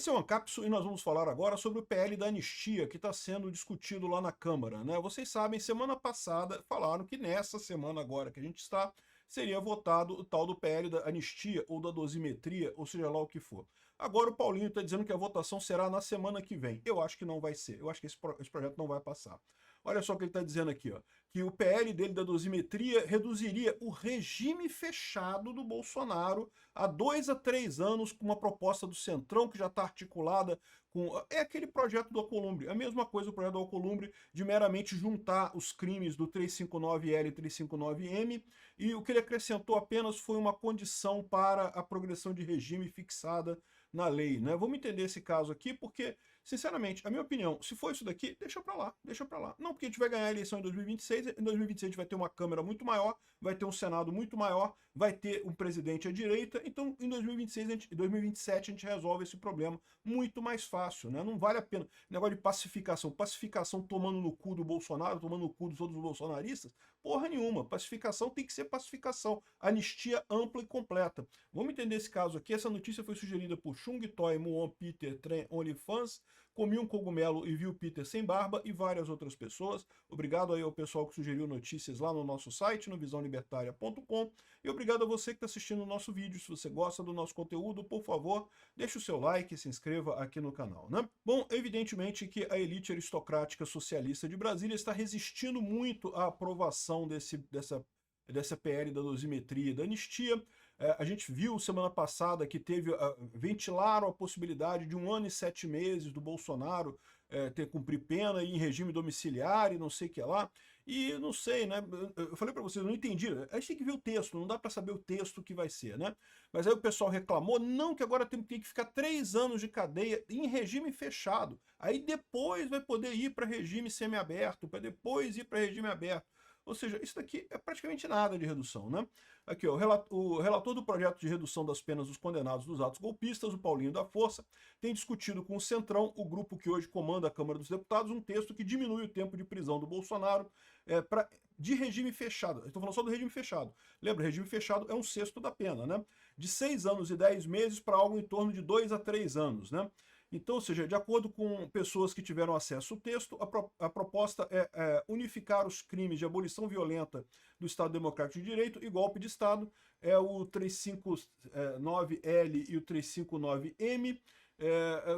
Esse é o Ancapsu e nós vamos falar agora sobre o PL da anistia que está sendo discutido lá na Câmara, né? Vocês sabem, semana passada falaram que nessa semana agora que a gente está, seria votado o tal do PL da anistia ou da dosimetria, ou seja lá o que for. Agora o Paulinho está dizendo que a votação será na semana que vem. Eu acho que não vai ser, eu acho que esse projeto não vai passar. Olha só o que ele está dizendo aqui, ó, que o PL dele da dosimetria reduziria o regime fechado do Bolsonaro a 2 a 3 anos com uma proposta do Centrão que já está articulada com... É aquele projeto do Alcolumbre, a mesma coisa do projeto do Alcolumbre de meramente juntar os crimes do 359L e 359M, e o que ele acrescentou apenas foi uma condição para a progressão de regime fixada na lei, né? Vamos entender esse caso aqui porque, sinceramente, a minha opinião, se for isso daqui, deixa pra lá, deixa pra lá. Não, porque a gente vai ganhar a eleição em 2026, em 2026 a gente vai ter uma Câmara muito maior, vai ter um Senado muito maior, vai ter um presidente à direita, então em 2026, em 2027 a gente resolve esse problema muito mais fácil, né? Não vale a pena. Negócio de pacificação, pacificação tomando no cu do Bolsonaro, tomando no cu dos outros bolsonaristas, porra nenhuma. Pacificação tem que ser pacificação, anistia ampla e completa. Vamos entender esse caso aqui, essa notícia foi sugerida por Chung Toy, Muon, Peter, Tren, OnlyFans, Comi um Cogumelo e viu Peter sem barba e várias outras pessoas. Obrigado aí ao pessoal que sugeriu notícias lá no nosso site, no visãolibertaria.com, e obrigado a você que está assistindo o nosso vídeo. Se você gosta do nosso conteúdo, por favor, deixe o seu like e se inscreva aqui no canal, né? Bom, evidentemente que a elite aristocrática socialista de Brasília está resistindo muito à aprovação dessa PL da dosimetria e da anistia. A gente viu semana passada que ventilaram a possibilidade de 1 ano e 7 meses do Bolsonaro ter cumprir pena em regime domiciliar e não sei o que lá. E não sei, né? Eu falei para vocês, eu não entendi. A gente tem que ver o texto, não dá para saber o texto que vai ser, né? Mas aí o pessoal reclamou, não, que agora tem que ficar 3 anos de cadeia em regime fechado. Aí depois vai poder ir para regime semiaberto, para depois ir para regime aberto. Ou seja, isso daqui é praticamente nada de redução, né? Aqui, ó, o relator do projeto de redução das penas dos condenados dos atos golpistas, o Paulinho da Força, tem discutido com o Centrão, o grupo que hoje comanda a Câmara dos Deputados, um texto que diminui o tempo de prisão do Bolsonaro de regime fechado. Estou falando só do regime fechado. Lembra, regime fechado é 1/6 da pena, né? De 6 anos e 10 meses para algo em torno de 2 a 3 anos, né? Então, ou seja, de acordo com pessoas que tiveram acesso ao texto, a proposta é unificar os crimes de abolição violenta do Estado Democrático de Direito e golpe de Estado, é o 359L e o 359M,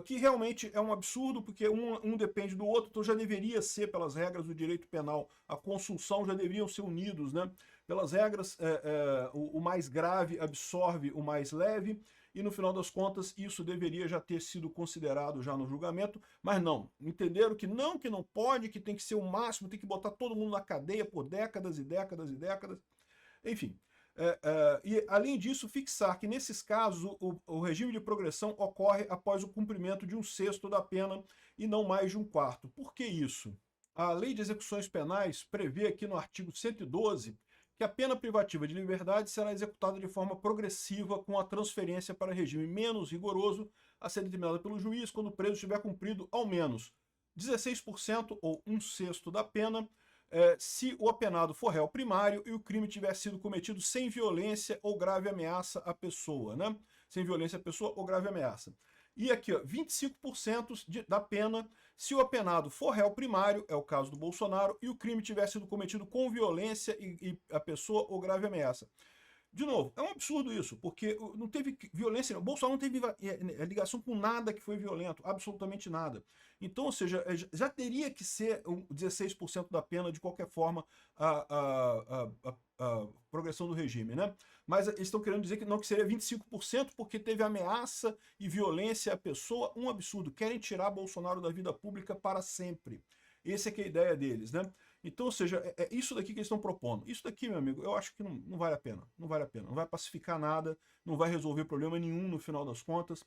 que realmente é um absurdo, porque um depende do outro, então já deveria ser, pelas regras do direito penal, a consunção já deveriam ser unidos, né? Pelas regras, o mais grave absorve o mais leve, e no final das contas isso deveria já ter sido considerado já no julgamento, mas não, entenderam que não pode, que tem que ser o máximo, tem que botar todo mundo na cadeia por décadas e décadas e décadas, enfim. E além disso, fixar que nesses casos o regime de progressão ocorre após o cumprimento de 1/6 da pena e não mais de 1/4. Por que isso? A Lei de Execuções Penais prevê aqui no artigo 112 que a pena privativa de liberdade será executada de forma progressiva com a transferência para regime menos rigoroso a ser determinada pelo juiz quando o preso tiver cumprido ao menos 16% ou 1/6 da pena, se o apenado for réu primário e o crime tiver sido cometido sem violência ou grave ameaça à pessoa, né? Sem violência à pessoa ou grave ameaça. E aqui, ó, 25% da pena se o apenado for réu primário, é o caso do Bolsonaro, e o crime tiver sido cometido com violência e a pessoa ou grave ameaça. De novo, é um absurdo isso, porque não teve violência, o Bolsonaro não teve ligação com nada que foi violento, absolutamente nada. Então, ou seja, já teria que ser 16% da pena de qualquer forma a progressão do regime, né? Mas eles estão querendo dizer que não, que seria 25% porque teve ameaça e violência à pessoa, um absurdo. Querem tirar Bolsonaro da vida pública para sempre. Essa é que é a ideia deles, né? Então, ou seja, é isso daqui que eles estão propondo. Isso daqui, meu amigo, eu acho que não vale a pena. Não vale a pena. Não vai pacificar nada, não vai resolver problema nenhum no final das contas.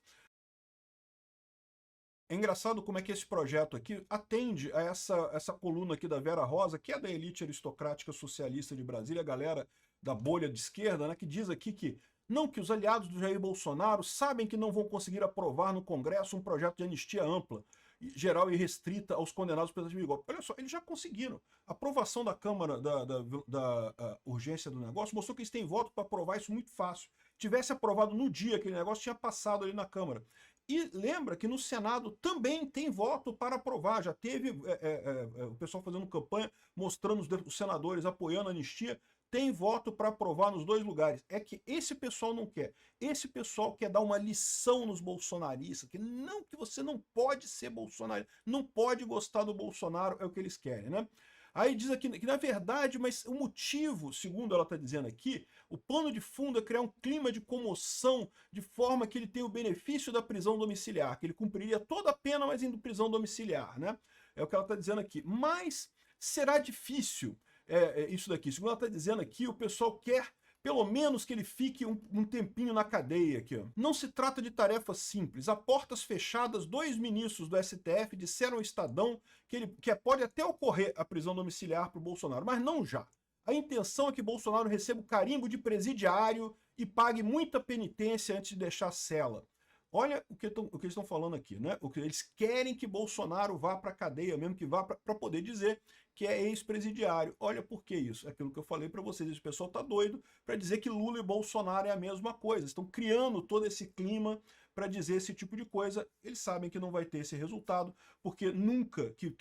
É engraçado como é que esse projeto aqui atende a essa coluna aqui da Vera Rosa, que é da elite aristocrática socialista de Brasília, a galera da bolha de esquerda, né, que diz aqui que os aliados do Jair Bolsonaro sabem que não vão conseguir aprovar no Congresso um projeto de anistia ampla, geral e restrita aos condenados pelo crime de golpe. Olha só, eles já conseguiram. A aprovação da Câmara da urgência do negócio mostrou que eles têm voto para aprovar isso muito fácil. Tivesse aprovado no dia aquele negócio, tinha passado ali na Câmara. E lembra que no Senado também tem voto para aprovar, já teve o pessoal fazendo campanha, mostrando os senadores apoiando a anistia, tem voto para aprovar nos dois lugares. É que esse pessoal não quer. Esse pessoal quer dar uma lição nos bolsonaristas, que você não pode ser bolsonarista, não pode gostar do Bolsonaro, é o que eles querem, né? Aí diz aqui que, na verdade, mas o motivo, segundo ela está dizendo aqui, o pano de fundo é criar um clima de comoção, de forma que ele tenha o benefício da prisão domiciliar, que ele cumpriria toda a pena, mas indo prisão domiciliar, né? É o que ela está dizendo aqui. Mas será difícil isso daqui. Segundo ela está dizendo aqui, o pessoal quer pelo menos que ele fique um tempinho na cadeia aqui. Ó. Não se trata de tarefa simples. A portas fechadas, 2 ministros do STF disseram ao Estadão que pode até ocorrer a prisão domiciliar para o Bolsonaro, mas não já. A intenção é que Bolsonaro receba o carimbo de presidiário e pague muita penitência antes de deixar a cela. Olha o que eles estão falando aqui, né? Eles querem que Bolsonaro vá para a cadeia, mesmo que vá para poder dizer que é ex-presidiário. Olha por que isso. É aquilo que eu falei para vocês. Esse pessoal tá doido para dizer que Lula e Bolsonaro é a mesma coisa. Estão criando todo esse clima para dizer esse tipo de coisa. Eles sabem que não vai ter esse resultado, porque nunca que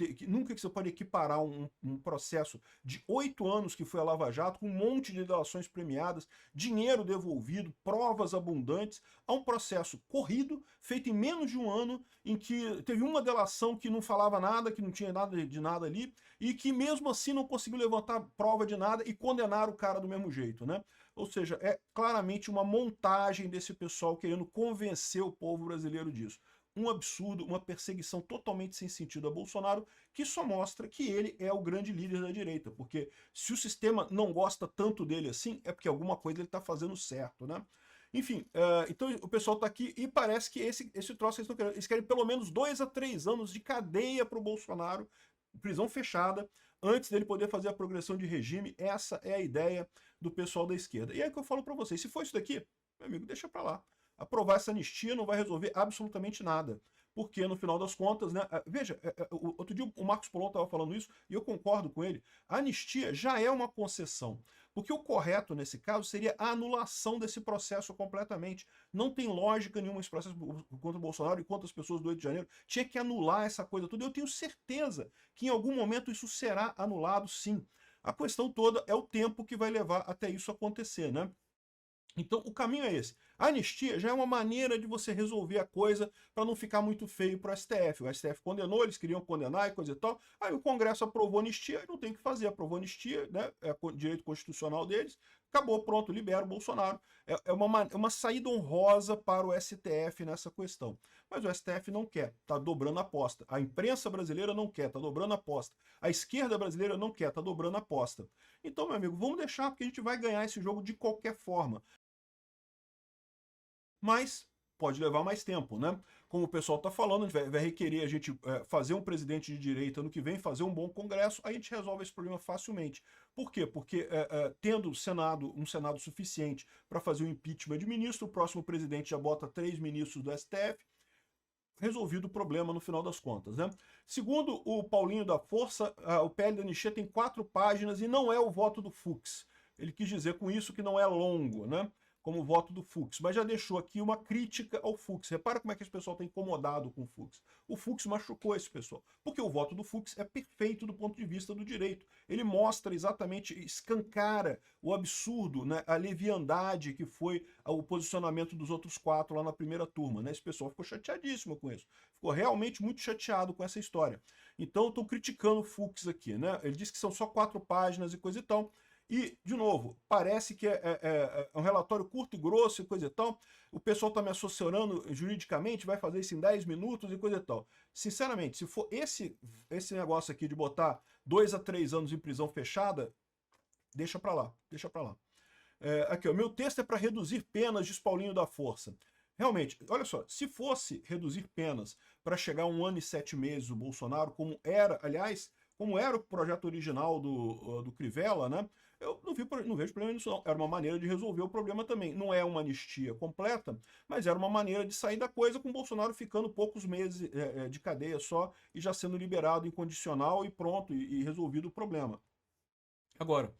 você pode equiparar um processo de 8 anos que foi a Lava Jato, com um monte de delações premiadas, dinheiro devolvido, provas abundantes, a um processo corrido, feito em menos de um ano, em que teve uma delação que não falava nada, que não tinha nada de nada ali, e que mesmo assim não conseguiu levantar prova de nada e condenar o cara do mesmo jeito, né? Ou seja, é claramente uma montagem desse pessoal querendo convencer o povo brasileiro disso. Um absurdo, uma perseguição totalmente sem sentido a Bolsonaro, que só mostra que ele é o grande líder da direita, porque se o sistema não gosta tanto dele assim, é porque alguma coisa ele está fazendo certo, né? Enfim, então o pessoal está aqui e parece que esse troço eles querem pelo menos 2 a 3 anos de cadeia para o Bolsonaro, prisão fechada, antes dele poder fazer a progressão de regime. Essa é a ideia do pessoal da esquerda. E é o que eu falo para vocês, se for isso daqui, meu amigo, deixa para lá. Aprovar essa anistia não vai resolver absolutamente nada. Porque, no final das contas, né? Veja, outro dia o Marcos Polon estava falando isso, e eu concordo com ele, a anistia já é uma concessão. Porque o correto, nesse caso, seria a anulação desse processo completamente. Não tem lógica nenhuma esse processo contra o Bolsonaro e contra as pessoas do 8 de janeiro. Tinha que anular essa coisa toda. Eu tenho certeza que em algum momento isso será anulado, sim. A questão toda é o tempo que vai levar até isso acontecer, né? Então, o caminho é esse. A anistia já é uma maneira de você resolver a coisa para não ficar muito feio para o STF. O STF condenou, eles queriam condenar e coisa e tal. Aí o Congresso aprovou a anistia, não tem o que fazer. Aprovou a anistia, né? É direito constitucional deles. Acabou, pronto, libera o Bolsonaro. É uma saída honrosa para o STF nessa questão. Mas o STF não quer, está dobrando a aposta. A imprensa brasileira não quer, está dobrando a aposta. A esquerda brasileira não quer, está dobrando a aposta. Então, meu amigo, vamos deixar, porque a gente vai ganhar esse jogo de qualquer forma. Mas pode levar mais tempo, né? Como o pessoal está falando, vai requerer a gente fazer um presidente de direita no que vem, fazer um bom congresso, aí a gente resolve esse problema facilmente. Por quê? Porque tendo um Senado suficiente para fazer o impeachment de ministro, o próximo presidente já bota 3 ministros do STF, resolvido o problema no final das contas, né? Segundo o Paulinho da Força, o PL da anistia tem 4 páginas e não é o voto do Fux. Ele quis dizer com isso que não é longo, né? Como o voto do Fux, mas já deixou aqui uma crítica ao Fux. Repara como é que esse pessoal está incomodado com o Fux. O Fux machucou esse pessoal, porque o voto do Fux é perfeito do ponto de vista do direito. Ele mostra exatamente, escancara o absurdo, né, a leviandade que foi o posicionamento dos outros 4 lá na primeira turma. Né? Esse pessoal ficou chateadíssimo com isso. Ficou realmente muito chateado com essa história. Então, estou criticando o Fux aqui. Né? Ele diz que são só 4 páginas e coisa e tal. E, de novo, parece que é um relatório curto e grosso e coisa e tal. O pessoal está me assessorando juridicamente, vai fazer isso em 10 minutos e coisa e tal. Sinceramente, se for esse negócio aqui de botar 2 a 3 anos em prisão fechada, deixa para lá, deixa para lá. Aqui, o meu texto é para reduzir penas, diz Paulinho da Força. Realmente, olha só, se fosse reduzir penas para chegar a 1 ano e 7 meses o Bolsonaro, como era, aliás, como era o projeto original do Crivella, né? Eu não vejo problema nisso não. Era uma maneira de resolver o problema também. Não é uma anistia completa, mas era uma maneira de sair da coisa com o Bolsonaro ficando poucos meses de cadeia só e já sendo liberado incondicional e pronto, e resolvido o problema. Agora,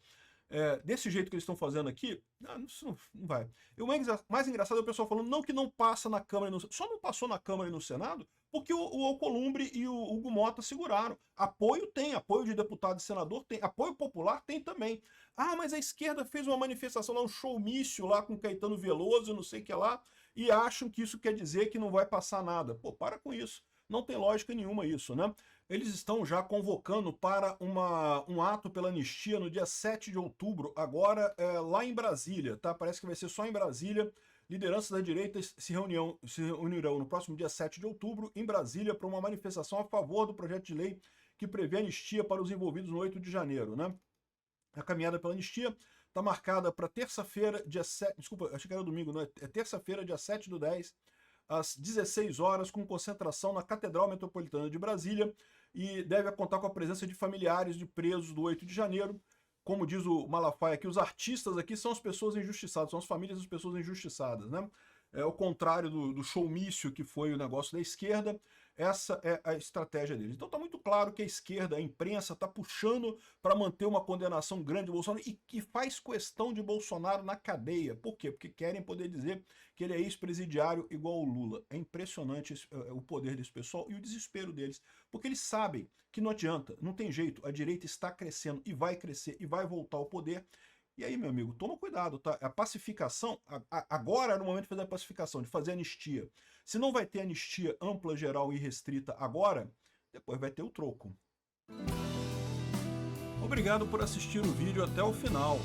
desse jeito que eles estão fazendo aqui, isso não vai. E o mais engraçado é o pessoal falando, não, que não passa na Câmara e no Senado. Só não passou na Câmara e no Senado porque o Alcolumbre e o Hugo Mota seguraram. Apoio tem, apoio de deputado e senador tem, apoio popular tem também. Ah, mas a esquerda fez uma manifestação lá, um showmício lá com Caetano Veloso, não sei o que lá, e acham que isso quer dizer que não vai passar nada. Pô, para com isso. Não tem lógica nenhuma isso, né? Eles estão já convocando para um ato pela anistia no dia 7 de outubro, agora lá em Brasília, tá? Parece que vai ser só em Brasília. Lideranças da direita se reunirão no próximo dia 7 de outubro em Brasília para uma manifestação a favor do projeto de lei que prevê anistia para os envolvidos no 8 de janeiro, né? A caminhada pela anistia está marcada para terça-feira, dia 7... Desculpa, achei que era domingo, não é? É terça-feira, dia 7/10, às 16 horas, com concentração na Catedral Metropolitana de Brasília, e deve contar com a presença de familiares de presos do 8 de janeiro. Como diz o Malafaia aqui, os artistas aqui são as pessoas injustiçadas, são as famílias das pessoas injustiçadas, né? É o contrário do showmício que foi o negócio da esquerda. Essa é a estratégia deles. Então está muito claro que a esquerda, a imprensa, está puxando para manter uma condenação grande do Bolsonaro e que faz questão de Bolsonaro na cadeia. Por quê? Porque querem poder dizer que ele é ex-presidiário igual o Lula. É impressionante o poder desse pessoal e o desespero deles. Porque eles sabem que não adianta, não tem jeito. A direita está crescendo e vai crescer e vai voltar ao poder. E aí, meu amigo, toma cuidado, tá? A pacificação, agora era o momento de fazer a pacificação, de fazer anistia. Se não vai ter anistia ampla, geral e restrita agora, depois vai ter o troco. Obrigado por assistir o vídeo até o final.